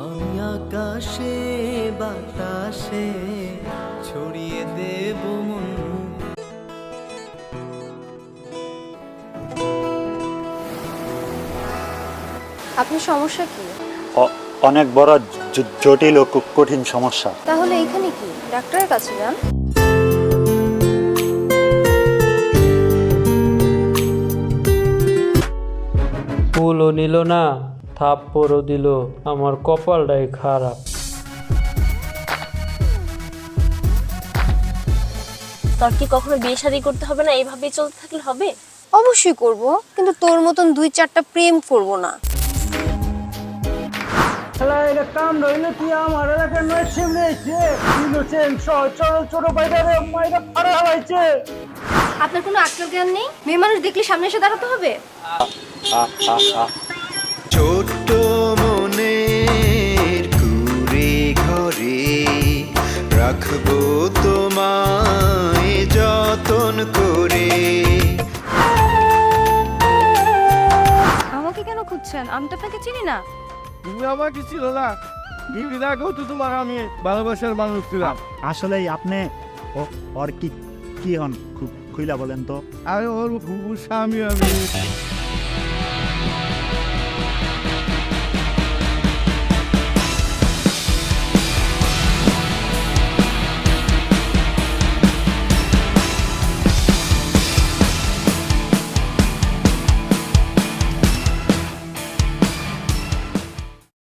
আমি আকাশে বাতাসে ছড়িয়ে দেব মন। আপনার সমস্যা কি? অনেক বড় জটিল ও কঠিন সমস্যা। তাহলে এখানে কি, ডাক্তারের কাছে যান। ফুলও নিল না, থাপ্পড়ও দিল, আমার কপালটাই খারাপ। তোর কি কখনো বিয়ে শাদী করতে হবে না? এইভাবেই চলতে থাকলে হবে? অবশ্যই করব, কিন্তু তোর মতন 2-4টা প্রেম করব না। কাম রইলে তুই আমার এলাকার নয় সামনে এসে ছোট বাইরে মাইরা ফাড়া হয়েছে। আপনার কোনো আক্কেল জ্ঞান নেই? মেয়ে মানুষ দেখলে সামনে এসে দাঁড়াতে হবে? ছোট্ট মনের কুড়ে ঘরে রাখবো তোমায় যতন করে। আমাকে কেন খুঁজছেন? আমি তো আপনাকে চিনি না। তুমি আমাকে ছিল না, বিবির আগেও তো তোমার আমি ভালোবাসার মানুষ ছিলাম। আসলেই আপনি ওর কি হন খুইলা বলেন তো? আরে ওর স্বামী আমি।